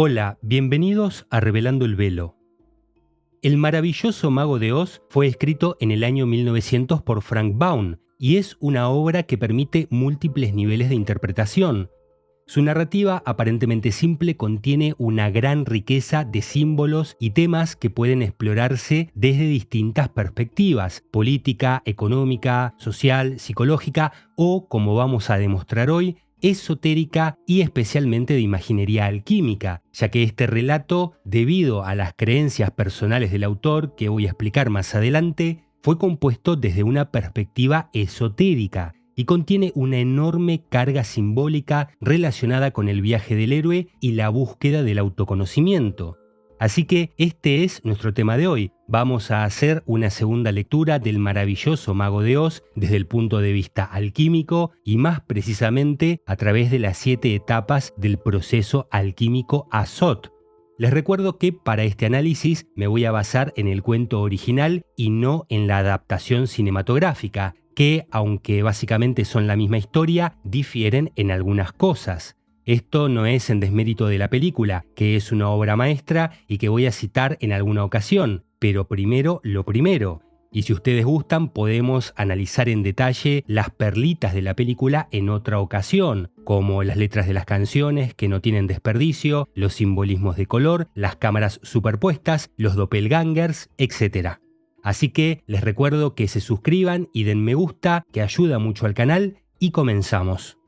Hola, bienvenidos a Revelando el Velo. El maravilloso Mago de Oz fue escrito en el año 1900 por Frank Baum y es una obra que permite múltiples niveles de interpretación. Su narrativa aparentemente simple contiene una gran riqueza de símbolos y temas que pueden explorarse desde distintas perspectivas: política, económica, social, psicológica o, como vamos a demostrar hoy, esotérica y especialmente de imaginería alquímica, ya que este relato, debido a las creencias personales del autor que voy a explicar más adelante, fue compuesto desde una perspectiva esotérica y contiene una enorme carga simbólica relacionada con el viaje del héroe y la búsqueda del autoconocimiento. Así que este es nuestro tema de hoy. Vamos a hacer una segunda lectura del maravilloso Mago de Oz desde el punto de vista alquímico y más precisamente a través de las 7 etapas del proceso alquímico Azot. Les recuerdo que para este análisis me voy a basar en el cuento original y no en la adaptación cinematográfica, que, aunque básicamente son la misma historia, difieren en algunas cosas. Esto no es en desmérito de la película, que es una obra maestra y que voy a citar en alguna ocasión, pero primero lo primero. Y si ustedes gustan, podemos analizar en detalle las perlitas de la película en otra ocasión, como las letras de las canciones que no tienen desperdicio, los simbolismos de color, las cámaras superpuestas, los doppelgangers, etc. Así que les recuerdo que se suscriban y den me gusta, que ayuda mucho al canal, y comenzamos.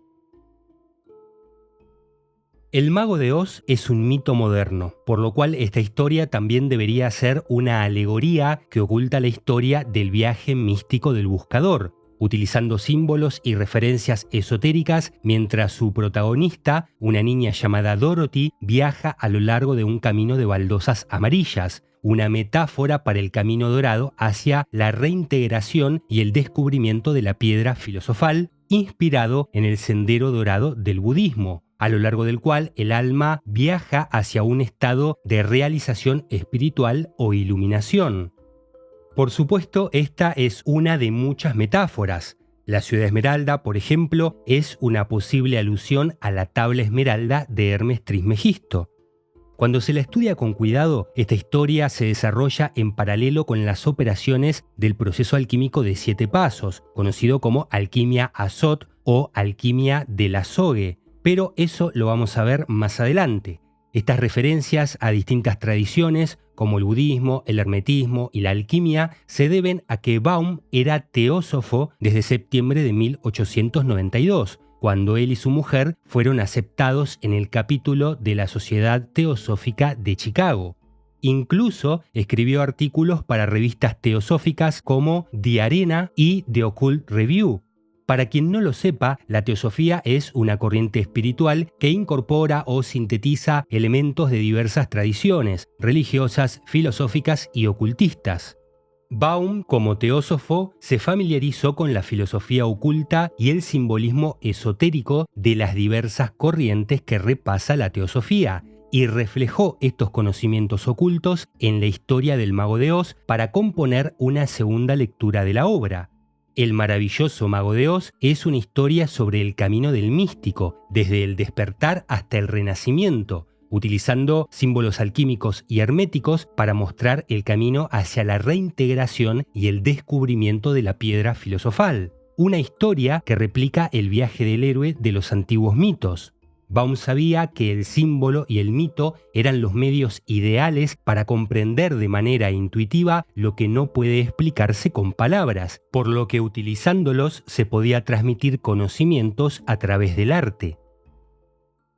El Mago de Oz es un mito moderno, por lo cual esta historia también debería ser una alegoría que oculta la historia del viaje místico del buscador, utilizando símbolos y referencias esotéricas mientras su protagonista, una niña llamada Dorothy, viaja a lo largo de un camino de baldosas amarillas, una metáfora para el camino dorado hacia la reintegración y el descubrimiento de la piedra filosofal, inspirado en el sendero dorado del budismo, a lo largo del cual el alma viaja hacia un estado de realización espiritual o iluminación. Por supuesto, esta es una de muchas metáforas. La ciudad esmeralda, por ejemplo, es una posible alusión a la tabla esmeralda de Hermes Trismegisto. Cuando se la estudia con cuidado, esta historia se desarrolla en paralelo con las operaciones del proceso alquímico de 7 pasos, conocido como alquimia Azot o alquimia del azogue, pero eso lo vamos a ver más adelante. Estas referencias a distintas tradiciones, como el budismo, el hermetismo y la alquimia, se deben a que Baum era teósofo desde septiembre de 1892, cuando él y su mujer fueron aceptados en el capítulo de la Sociedad Teosófica de Chicago. Incluso escribió artículos para revistas teosóficas como The Arena y The Occult Review. Para quien no lo sepa, la teosofía es una corriente espiritual que incorpora o sintetiza elementos de diversas tradiciones religiosas, filosóficas y ocultistas. Baum, como teósofo, se familiarizó con la filosofía oculta y el simbolismo esotérico de las diversas corrientes que repasa la teosofía, y reflejó estos conocimientos ocultos en la historia del Mago de Oz para componer una segunda lectura de la obra. El maravilloso Mago de Oz es una historia sobre el camino del místico, desde el despertar hasta el renacimiento, utilizando símbolos alquímicos y herméticos para mostrar el camino hacia la reintegración y el descubrimiento de la piedra filosofal. Una historia que replica el viaje del héroe de los antiguos mitos. Baum sabía que el símbolo y el mito eran los medios ideales para comprender de manera intuitiva lo que no puede explicarse con palabras, por lo que utilizándolos se podía transmitir conocimientos a través del arte.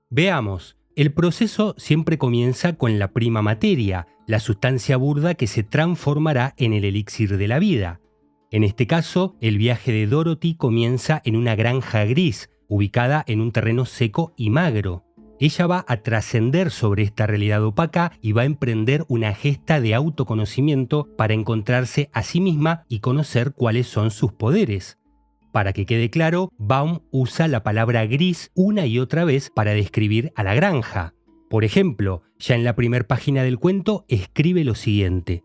Veamos, el proceso siempre comienza con la prima materia, la sustancia burda que se transformará en el elixir de la vida. En este caso, el viaje de Dorothy comienza en una granja gris, ubicada en un terreno seco y magro. Ella va a trascender sobre esta realidad opaca y va a emprender una gesta de autoconocimiento para encontrarse a sí misma y conocer cuáles son sus poderes. Para que quede claro, Baum usa la palabra gris una y otra vez para describir a la granja. Por ejemplo, ya en la primera página del cuento escribe lo siguiente: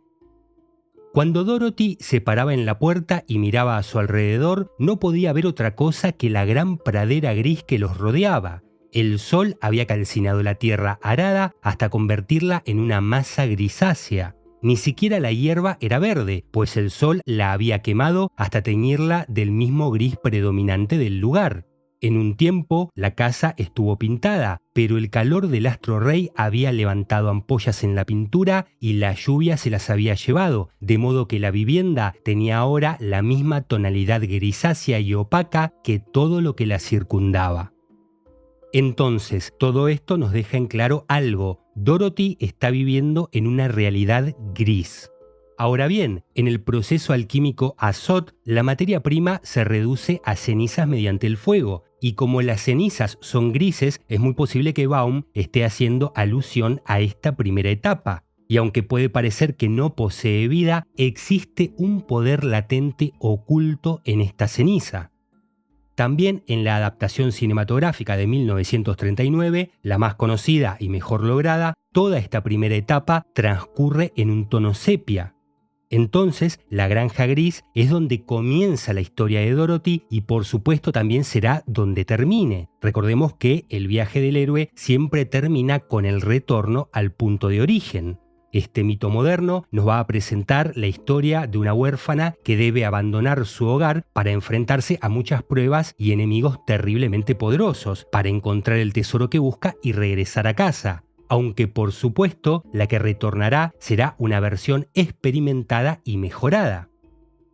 Cuando Dorothy se paraba en la puerta y miraba a su alrededor, no podía ver otra cosa que la gran pradera gris que los rodeaba. El sol había calcinado la tierra arada hasta convertirla en una masa grisácea. Ni siquiera la hierba era verde, pues el sol la había quemado hasta teñirla del mismo gris predominante del lugar. En un tiempo, la casa estuvo pintada, pero el calor del astro rey había levantado ampollas en la pintura y la lluvia se las había llevado, de modo que la vivienda tenía ahora la misma tonalidad grisácea y opaca que todo lo que la circundaba. Entonces, todo esto nos deja en claro algo: Dorothy está viviendo en una realidad gris. Ahora bien, en el proceso alquímico Azot, la materia prima se reduce a cenizas mediante el fuego, y como las cenizas son grises, es muy posible que Baum esté haciendo alusión a esta primera etapa. Y aunque puede parecer que no posee vida, existe un poder latente oculto en esta ceniza. También en la adaptación cinematográfica de 1939, la más conocida y mejor lograda, toda esta primera etapa transcurre en un tono sepia. Entonces, la Granja Gris es donde comienza la historia de Dorothy y por supuesto también será donde termine. Recordemos que el viaje del héroe siempre termina con el retorno al punto de origen. Este mito moderno nos va a presentar la historia de una huérfana que debe abandonar su hogar para enfrentarse a muchas pruebas y enemigos terriblemente poderosos, para encontrar el tesoro que busca y regresar a casa. Aunque por supuesto la que retornará será una versión experimentada y mejorada.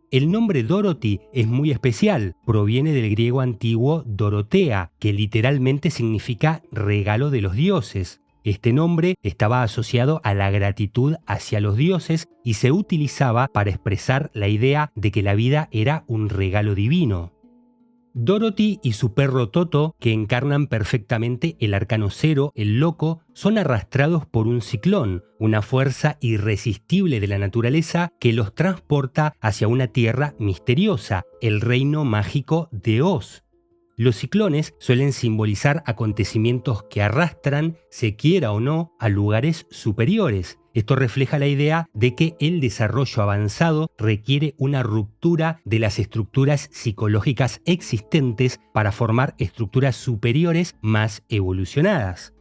El nombre Dorothy es muy especial, proviene del griego antiguo Dorotea, que literalmente significa regalo de los dioses. Este nombre estaba asociado a la gratitud hacia los dioses y se utilizaba para expresar la idea de que la vida era un regalo divino. Dorothy y su perro Toto, que encarnan perfectamente el arcano cero, el loco, son arrastrados por un ciclón, una fuerza irresistible de la naturaleza que los transporta hacia una tierra misteriosa, el reino mágico de Oz. Los ciclones suelen simbolizar acontecimientos que arrastran, se quiera o no, a lugares superiores. Esto refleja la idea de que el desarrollo avanzado requiere una ruptura de las estructuras psicológicas existentes para formar estructuras superiores más evolucionadas.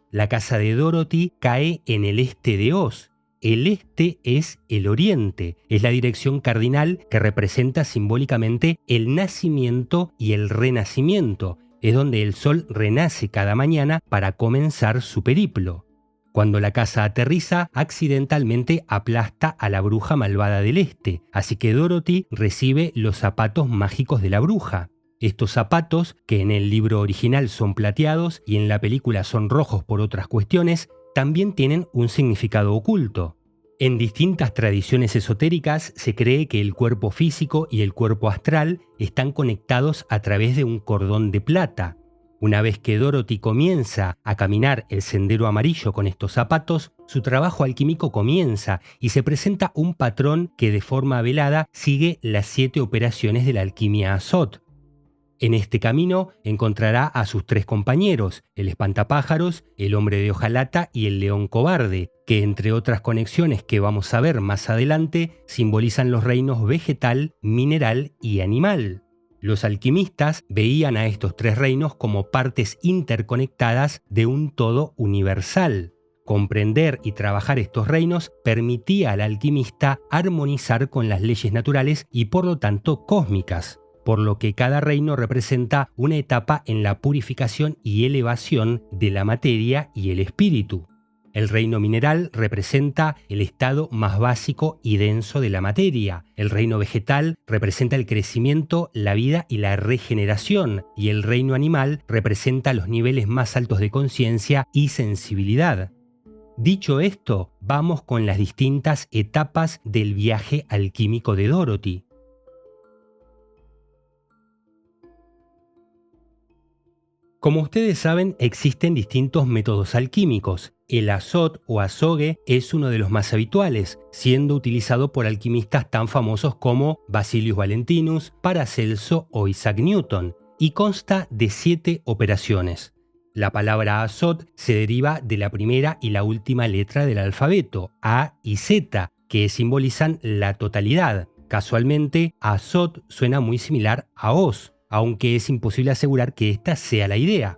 La casa de Dorothy cae en el este de Oz. El este es el oriente, es la dirección cardinal que representa simbólicamente el nacimiento y el renacimiento. Es donde el sol renace cada mañana para comenzar su periplo. Cuando la casa aterriza, accidentalmente aplasta a la bruja malvada del este, así que Dorothy recibe los zapatos mágicos de la bruja. Estos zapatos, que en el libro original son plateados y en la película son rojos por otras cuestiones, también tienen un significado oculto. En distintas tradiciones esotéricas se cree que el cuerpo físico y el cuerpo astral están conectados a través de un cordón de plata. Una vez que Dorothy comienza a caminar el sendero amarillo con estos zapatos, su trabajo alquímico comienza y se presenta un patrón que de forma velada sigue las 7 operaciones de la alquimia Azot. En este camino encontrará a sus 3 compañeros, el espantapájaros, el hombre de hojalata y el león cobarde, que entre otras conexiones que vamos a ver más adelante, simbolizan los reinos vegetal, mineral y animal. Los alquimistas veían a estos 3 reinos como partes interconectadas de un todo universal. Comprender y trabajar estos reinos permitía al alquimista armonizar con las leyes naturales y por lo tanto cósmicas, por lo que cada reino representa una etapa en la purificación y elevación de la materia y el espíritu. El reino mineral representa el estado más básico y denso de la materia. El reino vegetal representa el crecimiento, la vida y la regeneración. Y el reino animal representa los niveles más altos de conciencia y sensibilidad. Dicho esto, vamos con las distintas etapas del viaje alquímico de Dorothy. Como ustedes saben, existen distintos métodos alquímicos. El azot o azogue es uno de los más habituales, siendo utilizado por alquimistas tan famosos como Basilius Valentinus, Paracelso o Isaac Newton, y consta de 7 operaciones. La palabra azot se deriva de la primera y la última letra del alfabeto, A y Z, que simbolizan la totalidad. Casualmente, azot suena muy similar a Oz, aunque es imposible asegurar que esta sea la idea.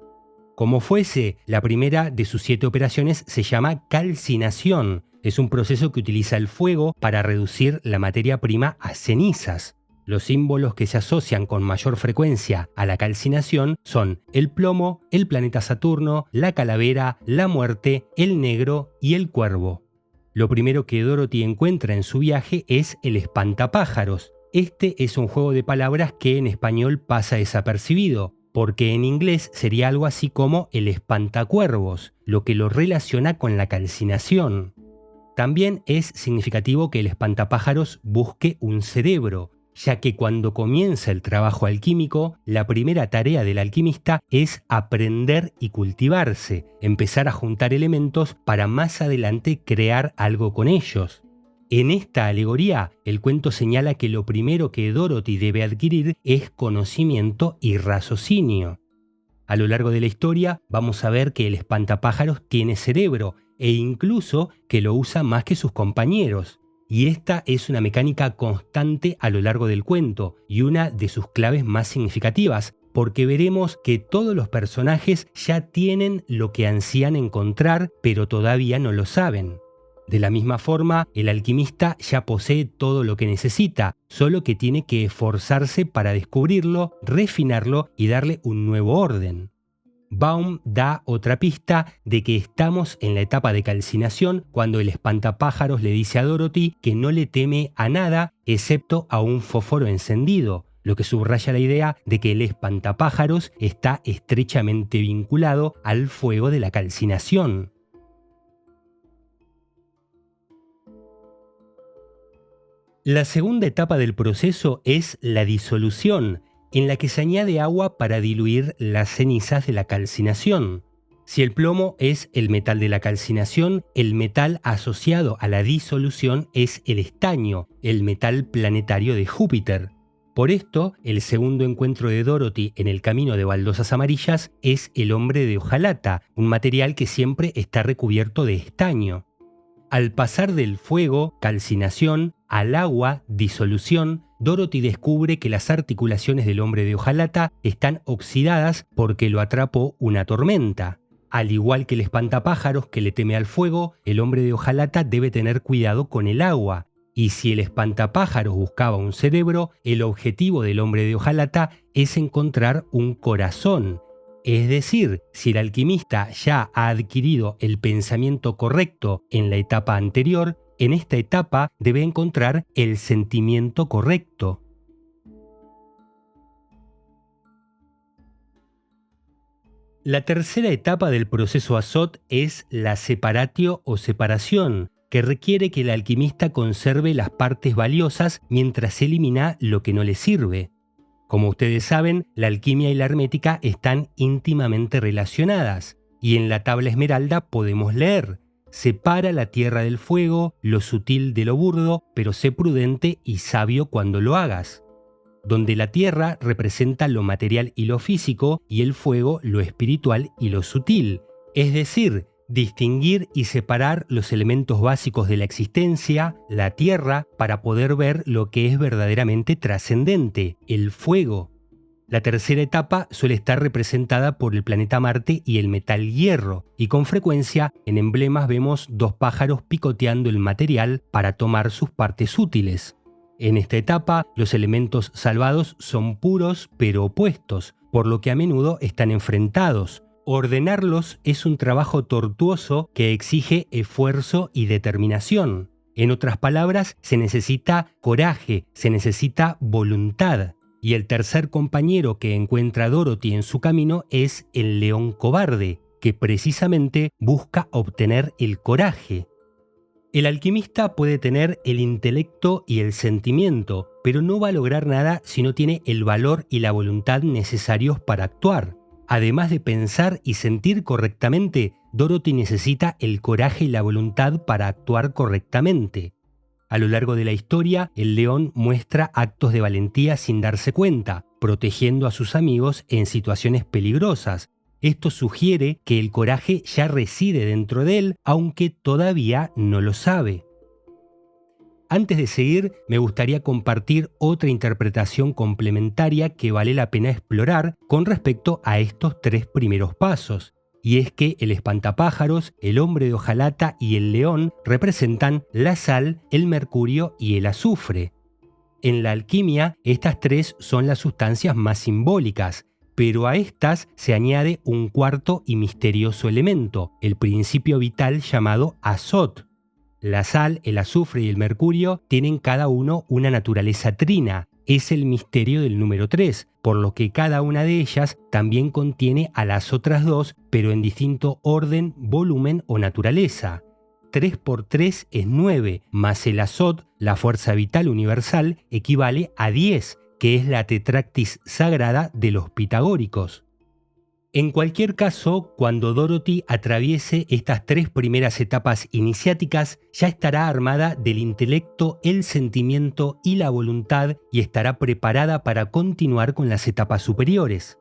Como fuese, la primera de sus 7 operaciones se llama calcinación. Es un proceso que utiliza el fuego para reducir la materia prima a cenizas. Los símbolos que se asocian con mayor frecuencia a la calcinación son el plomo, el planeta Saturno, la calavera, la muerte, el negro y el cuervo. Lo primero que Dorothy encuentra en su viaje es el espantapájaros. Este es un juego de palabras que en español pasa desapercibido, porque en inglés sería algo así como el espantacuervos, lo que lo relaciona con la calcinación. También es significativo que el espantapájaros busque un cerebro, ya que cuando comienza el trabajo alquímico, la primera tarea del alquimista es aprender y cultivarse, empezar a juntar elementos para más adelante crear algo con ellos. En esta alegoría, el cuento señala que lo primero que Dorothy debe adquirir es conocimiento y raciocinio. A lo largo de la historia vamos a ver que el espantapájaros tiene cerebro e incluso que lo usa más que sus compañeros. Y esta es una mecánica constante a lo largo del cuento y una de sus claves más significativas, porque veremos que todos los personajes ya tienen lo que ansían encontrar, pero todavía no lo saben. De la misma forma, el alquimista ya posee todo lo que necesita, solo que tiene que esforzarse para descubrirlo, refinarlo y darle un nuevo orden. Baum da otra pista de que estamos en la etapa de calcinación cuando el espantapájaros le dice a Dorothy que no le teme a nada excepto a un fósforo encendido, lo que subraya la idea de que el espantapájaros está estrechamente vinculado al fuego de la calcinación. La segunda etapa del proceso es la disolución, en la que se añade agua para diluir las cenizas de la calcinación. Si el plomo es el metal de la calcinación, el metal asociado a la disolución es el estaño, el metal planetario de Júpiter. Por esto, el segundo encuentro de Dorothy en el camino de baldosas amarillas es el hombre de hojalata, un material que siempre está recubierto de estaño. Al pasar del fuego, calcinación, al agua, disolución, Dorothy descubre que las articulaciones del hombre de hojalata están oxidadas porque lo atrapó una tormenta. Al igual que el espantapájaros que le teme al fuego, el hombre de hojalata debe tener cuidado con el agua. Y si el espantapájaros buscaba un cerebro, el objetivo del hombre de hojalata es encontrar un corazón. Es decir, si el alquimista ya ha adquirido el pensamiento correcto en la etapa anterior, en esta etapa debe encontrar el sentimiento correcto. La tercera etapa del proceso Azot es la separatio o separación, que requiere que el alquimista conserve las partes valiosas mientras elimina lo que no le sirve. Como ustedes saben, la alquimia y la hermética están íntimamente relacionadas, y en la tabla esmeralda podemos leer: separa la tierra del fuego, lo sutil de lo burdo, pero sé prudente y sabio cuando lo hagas. Donde la tierra representa lo material y lo físico, y el fuego lo espiritual y lo sutil. Es decir, distinguir y separar los elementos básicos de la existencia, la tierra, para poder ver lo que es verdaderamente trascendente, el fuego. La tercera etapa suele estar representada por el planeta Marte y el metal hierro, y con frecuencia en emblemas vemos 2 pájaros picoteando el material para tomar sus partes útiles. En esta etapa, los elementos salvados son puros pero opuestos, por lo que a menudo están enfrentados. Ordenarlos es un trabajo tortuoso que exige esfuerzo y determinación. En otras palabras, se necesita coraje, se necesita voluntad. Y el tercer compañero que encuentra Dorothy en su camino es el león cobarde, que precisamente busca obtener el coraje. El alquimista puede tener el intelecto y el sentimiento, pero no va a lograr nada si no tiene el valor y la voluntad necesarios para actuar. Además de pensar y sentir correctamente, Dorothy necesita el coraje y la voluntad para actuar correctamente. A lo largo de la historia, el león muestra actos de valentía sin darse cuenta, protegiendo a sus amigos en situaciones peligrosas. Esto sugiere que el coraje ya reside dentro de él, aunque todavía no lo sabe. Antes de seguir, me gustaría compartir otra interpretación complementaria que vale la pena explorar con respecto a estos 3 primeros pasos. Y es que el espantapájaros, el hombre de hojalata y el león representan la sal, el mercurio y el azufre. En la alquimia, estas 3 son las sustancias más simbólicas, pero a estas se añade un cuarto y misterioso elemento, el principio vital llamado azot. La sal, el azufre y el mercurio tienen cada uno una naturaleza trina. Es el misterio del número 3, por lo que cada una de ellas también contiene a las otras 2, pero en distinto orden, volumen o naturaleza. 3 por 3 es 9, más el azot, la fuerza vital universal, equivale a 10, que es la tetractis sagrada de los pitagóricos. En cualquier caso, cuando Dorothy atraviese estas 3 primeras etapas iniciáticas, ya estará armada del intelecto, el sentimiento y la voluntad y estará preparada para continuar con las etapas superiores.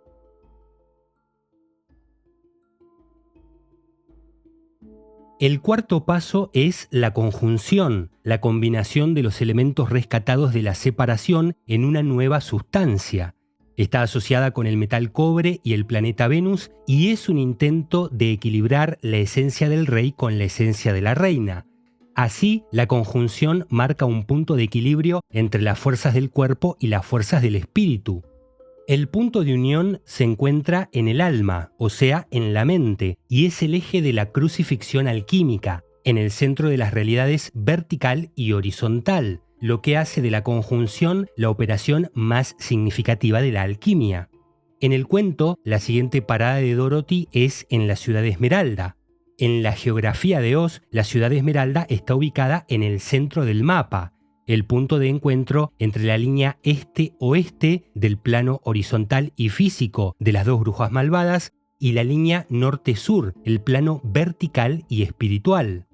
El cuarto paso es la conjunción, la combinación de los elementos rescatados de la separación en una nueva sustancia. Está asociada con el metal cobre y el planeta Venus y es un intento de equilibrar la esencia del rey con la esencia de la reina. Así, la conjunción marca un punto de equilibrio entre las fuerzas del cuerpo y las fuerzas del espíritu. El punto de unión se encuentra en el alma, o sea, en la mente, y es el eje de la crucifixión alquímica, en el centro de las realidades vertical y horizontal, lo que hace de la conjunción la operación más significativa de la alquimia. En el cuento, la siguiente parada de Dorothy es en la ciudad de Esmeralda. En la geografía de Oz, la ciudad de Esmeralda está ubicada en el centro del mapa, el punto de encuentro entre la línea este-oeste del plano horizontal y físico de las 2 brujas malvadas y la línea norte-sur, el plano vertical y espiritual.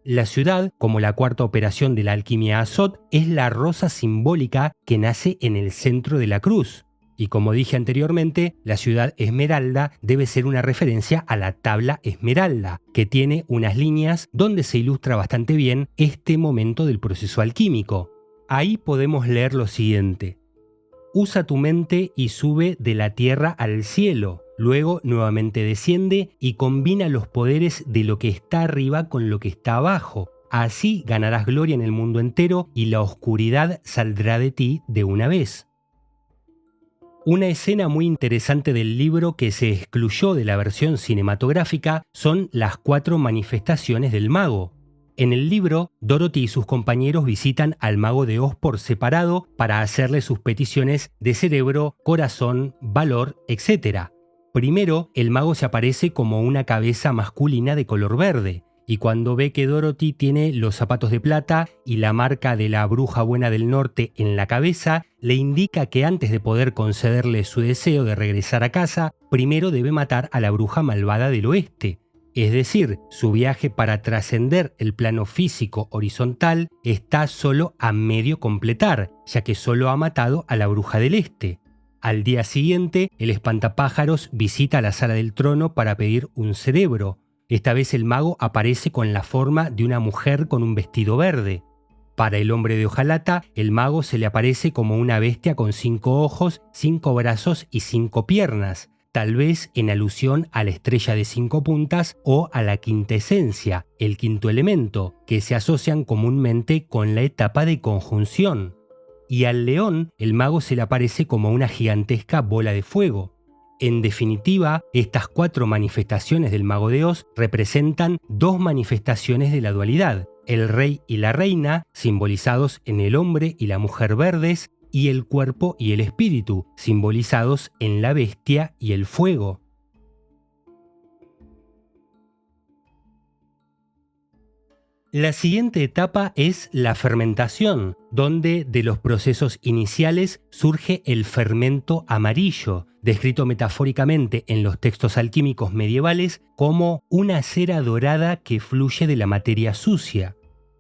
La ciudad, como la cuarta operación de la alquimia Azot, es la rosa simbólica que nace en el centro de la cruz. Y como dije anteriormente, la ciudad Esmeralda debe ser una referencia a la tabla Esmeralda, que tiene unas líneas donde se ilustra bastante bien este momento del proceso alquímico. Ahí podemos leer lo siguiente: usa tu mente y sube de la tierra al cielo. Luego nuevamente desciende y combina los poderes de lo que está arriba con lo que está abajo. Así ganarás gloria en el mundo entero y la oscuridad saldrá de ti de una vez. Una escena muy interesante del libro que se excluyó de la versión cinematográfica son las 4 manifestaciones del mago. En el libro, Dorothy y sus compañeros visitan al mago de Oz por separado para hacerle sus peticiones de cerebro, corazón, valor, etc. Primero, el mago se aparece como una cabeza masculina de color verde, y cuando ve que Dorothy tiene los zapatos de plata y la marca de la bruja buena del norte en la cabeza, le indica que antes de poder concederle su deseo de regresar a casa, primero debe matar a la bruja malvada del oeste. Es decir, su viaje para trascender el plano físico horizontal está solo a medio completar, ya que solo ha matado a la bruja del este. Al día siguiente, el espantapájaros visita la sala del trono para pedir un cerebro. Esta vez el mago aparece con la forma de una mujer con un vestido verde. Para el hombre de hojalata, el mago se le aparece como una bestia con 5 ojos, 5 brazos y 5 piernas, tal vez en alusión a la estrella de 5 puntas o a la quintesencia, el quinto elemento, que se asocian comúnmente con la etapa de conjunción. Y al león, el mago se le aparece como una gigantesca bola de fuego. En definitiva, estas 4 manifestaciones del mago de Oz representan 2 manifestaciones de la dualidad: el rey y la reina, simbolizados en el hombre y la mujer verdes, y el cuerpo y el espíritu, simbolizados en la bestia y el fuego. La siguiente etapa es la fermentación, donde de los procesos iniciales surge el fermento amarillo, descrito metafóricamente en los textos alquímicos medievales como una cera dorada que fluye de la materia sucia.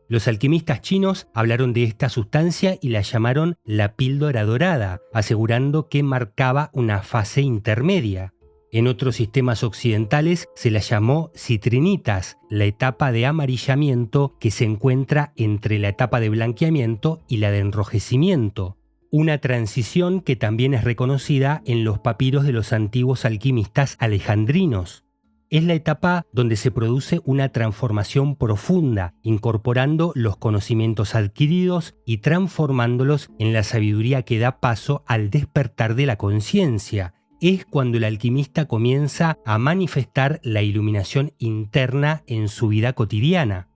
Los alquimistas chinos hablaron de esta sustancia y la llamaron la píldora dorada, asegurando que marcaba una fase intermedia. En otros sistemas occidentales se las llamó citrinitas, la etapa de amarillamiento que se encuentra entre la etapa de blanqueamiento y la de enrojecimiento. Una transición que también es reconocida en los papiros de los antiguos alquimistas alejandrinos. Es la etapa donde se produce una transformación profunda, incorporando los conocimientos adquiridos y transformándolos en la sabiduría que da paso al despertar de la conciencia. Es cuando el alquimista comienza a manifestar la iluminación interna en su vida cotidiana.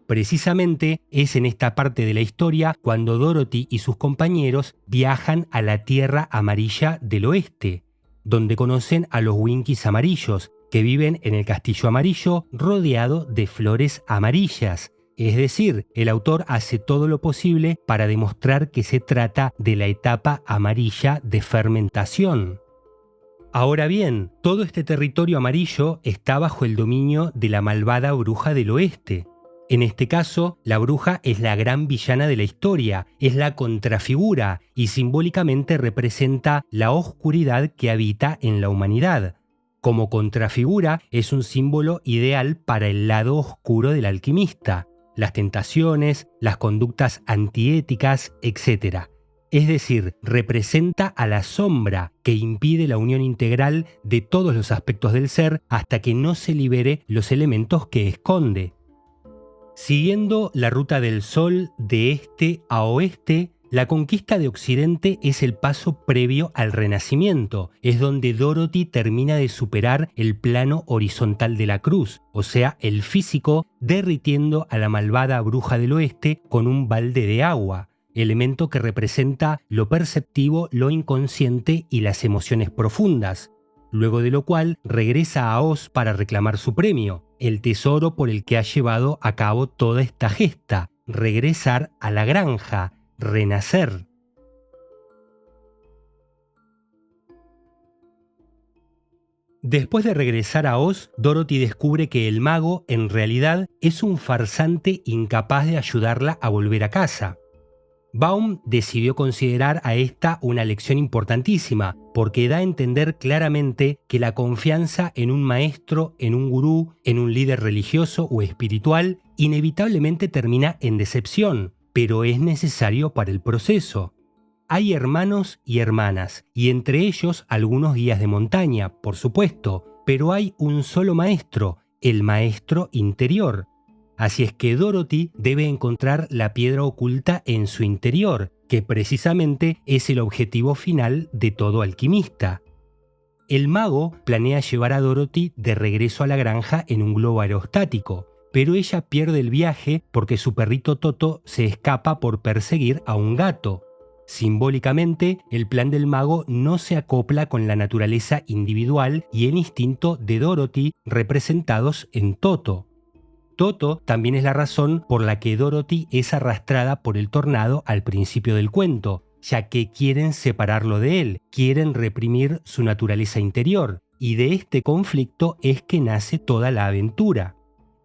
Precisamente es en esta parte de la historia cuando Dorothy y sus compañeros viajan a la Tierra Amarilla del Oeste, donde conocen a los Winkies amarillos, que viven en el Castillo Amarillo rodeado de flores amarillas. Es decir, el autor hace todo lo posible para demostrar que se trata de la etapa amarilla de fermentación. Ahora bien, todo este territorio amarillo está bajo el dominio de la malvada bruja del oeste. En este caso, la bruja es la gran villana de la historia, es la contrafigura y simbólicamente representa la oscuridad que habita en la humanidad. Como contrafigura es un símbolo ideal para el lado oscuro del alquimista, las tentaciones, las conductas antiéticas, etc. Es decir, representa a la sombra que impide la unión integral de todos los aspectos del ser hasta que no se libere los elementos que esconde. Siguiendo la ruta del sol de este a oeste, la conquista de Occidente es el paso previo al Renacimiento, es donde Dorothy termina de superar el plano horizontal de la cruz, o sea, el físico, derritiendo a la malvada bruja del oeste con un balde de agua, elemento que representa lo perceptivo, lo inconsciente y las emociones profundas, luego de lo cual regresa a Oz para reclamar su premio, el tesoro por el que ha llevado a cabo toda esta gesta, regresar a la granja, renacer. Después de regresar a Oz, Dorothy descubre que el mago en realidad es un farsante incapaz de ayudarla a volver a casa. Baum decidió considerar a esta una lección importantísima, porque da a entender claramente que la confianza en un maestro, en un gurú, en un líder religioso o espiritual, inevitablemente termina en decepción, pero es necesario para el proceso. Hay hermanos y hermanas, y entre ellos algunos guías de montaña, por supuesto, pero hay un solo maestro, el maestro interior. Así es que Dorothy debe encontrar la piedra oculta en su interior, que precisamente es el objetivo final de todo alquimista. El mago planea llevar a Dorothy de regreso a la granja en un globo aerostático, pero ella pierde el viaje porque su perrito Toto se escapa por perseguir a un gato. Simbólicamente, el plan del mago no se acopla con la naturaleza individual y el instinto de Dorothy representados en Toto. Toto también es la razón por la que Dorothy es arrastrada por el tornado al principio del cuento, ya que quieren separarlo de él, quieren reprimir su naturaleza interior, y de este conflicto es que nace toda la aventura.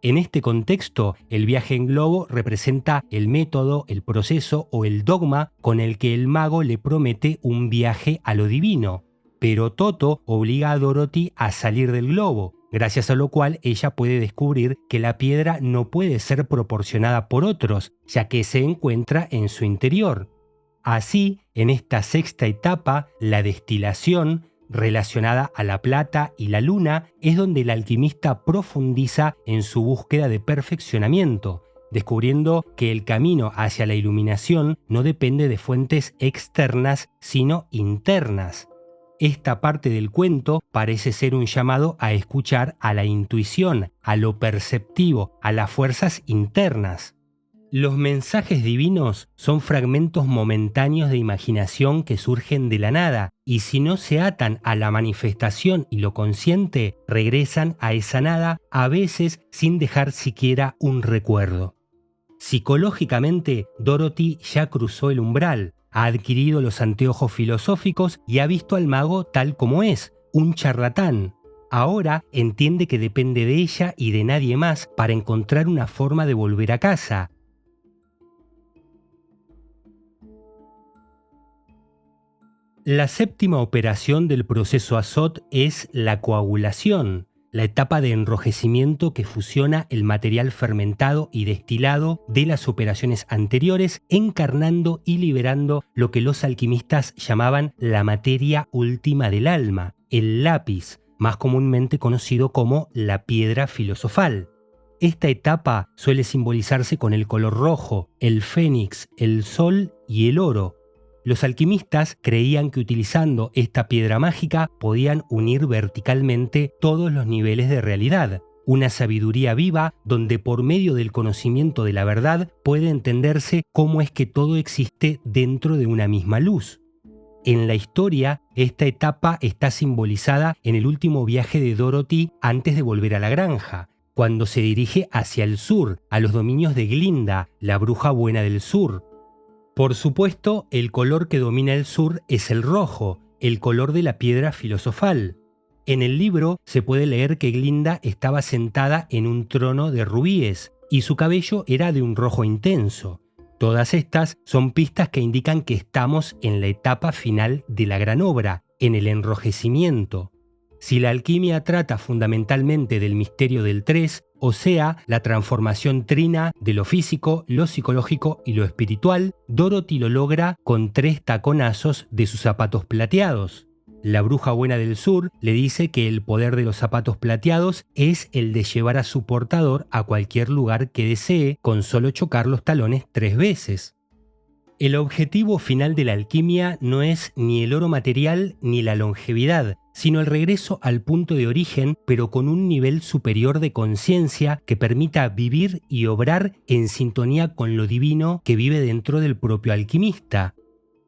En este contexto, el viaje en globo representa el método, el proceso o el dogma con el que el mago le promete un viaje a lo divino. Pero Toto obliga a Dorothy a salir del globo, gracias a lo cual ella puede descubrir que la piedra no puede ser proporcionada por otros, ya que se encuentra en su interior. Así, en esta sexta etapa, la destilación, relacionada a la plata y la luna, es donde el alquimista profundiza en su búsqueda de perfeccionamiento, descubriendo que el camino hacia la iluminación no depende de fuentes externas, sino internas. Esta parte del cuento parece ser un llamado a escuchar a la intuición, a lo perceptivo, a las fuerzas internas. Los mensajes divinos son fragmentos momentáneos de imaginación que surgen de la nada, y si no se atan a la manifestación y lo consciente, regresan a esa nada, a veces sin dejar siquiera un recuerdo. Psicológicamente, Dorothy ya cruzó el umbral, ha adquirido los anteojos filosóficos y ha visto al mago tal como es, un charlatán. Ahora entiende que depende de ella y de nadie más para encontrar una forma de volver a casa. La séptima operación del proceso Azot es la coagulación, la etapa de enrojecimiento que fusiona el material fermentado y destilado de las operaciones anteriores, encarnando y liberando lo que los alquimistas llamaban la materia última del alma, el lápiz, más comúnmente conocido como la piedra filosofal. Esta etapa suele simbolizarse con el color rojo, el fénix, el sol y el oro. Los alquimistas creían que utilizando esta piedra mágica podían unir verticalmente todos los niveles de realidad, una sabiduría viva donde por medio del conocimiento de la verdad puede entenderse cómo es que todo existe dentro de una misma luz. En la historia, esta etapa está simbolizada en el último viaje de Dorothy antes de volver a la granja, cuando se dirige hacia el sur, a los dominios de Glinda, la bruja buena del sur. Por supuesto, el color que domina el sur es el rojo, el color de la piedra filosofal. En el libro se puede leer que Glinda estaba sentada en un trono de rubíes y su cabello era de un rojo intenso. Todas estas son pistas que indican que estamos en la etapa final de la gran obra, en el enrojecimiento. Si la alquimia trata fundamentalmente del misterio del tres, o sea, la transformación trina de lo físico, lo psicológico y lo espiritual, Dorothy lo logra con 3 taconazos de sus zapatos plateados. La bruja buena del sur le dice que el poder de los zapatos plateados es el de llevar a su portador a cualquier lugar que desee con solo chocar los talones 3 veces. El objetivo final de la alquimia no es ni el oro material ni la longevidad, sino el regreso al punto de origen, pero con un nivel superior de conciencia que permita vivir y obrar en sintonía con lo divino que vive dentro del propio alquimista.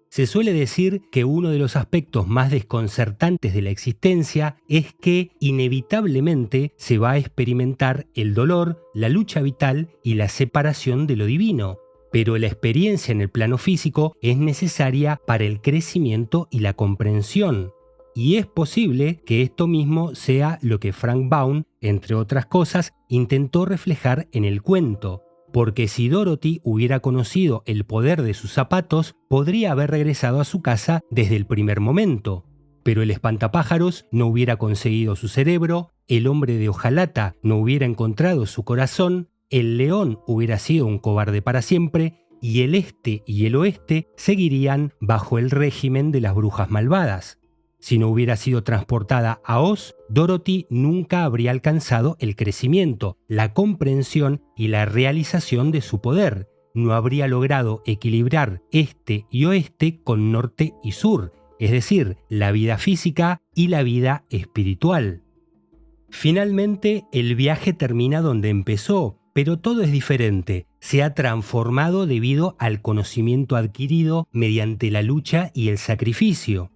Se suele decir que uno de los aspectos más desconcertantes de la existencia es que inevitablemente se va a experimentar el dolor, la lucha vital y la separación de lo divino. Pero la experiencia en el plano físico es necesaria para el crecimiento y la comprensión. Y es posible que esto mismo sea lo que Frank Baum, entre otras cosas, intentó reflejar en el cuento. Porque si Dorothy hubiera conocido el poder de sus zapatos, podría haber regresado a su casa desde el primer momento. Pero el espantapájaros no hubiera conseguido su cerebro, el hombre de hojalata no hubiera encontrado su corazón, el león hubiera sido un cobarde para siempre y el este y el oeste seguirían bajo el régimen de las brujas malvadas. Si no hubiera sido transportada a Oz, Dorothy nunca habría alcanzado el crecimiento, la comprensión y la realización de su poder. No habría logrado equilibrar este y oeste con norte y sur, es decir, la vida física y la vida espiritual. Finalmente, el viaje termina donde empezó, pero todo es diferente. Se ha transformado debido al conocimiento adquirido mediante la lucha y el sacrificio.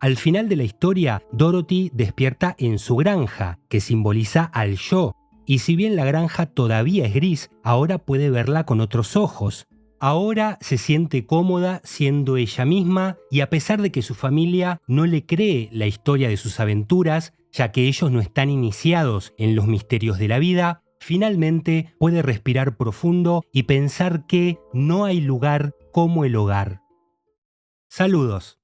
Al final de la historia, Dorothy despierta en su granja, que simboliza al yo, y si bien la granja todavía es gris, ahora puede verla con otros ojos. Ahora se siente cómoda siendo ella misma y a pesar de que su familia no le cree la historia de sus aventuras, ya que ellos no están iniciados en los misterios de la vida, finalmente puede respirar profundo y pensar que no hay lugar como el hogar. Saludos.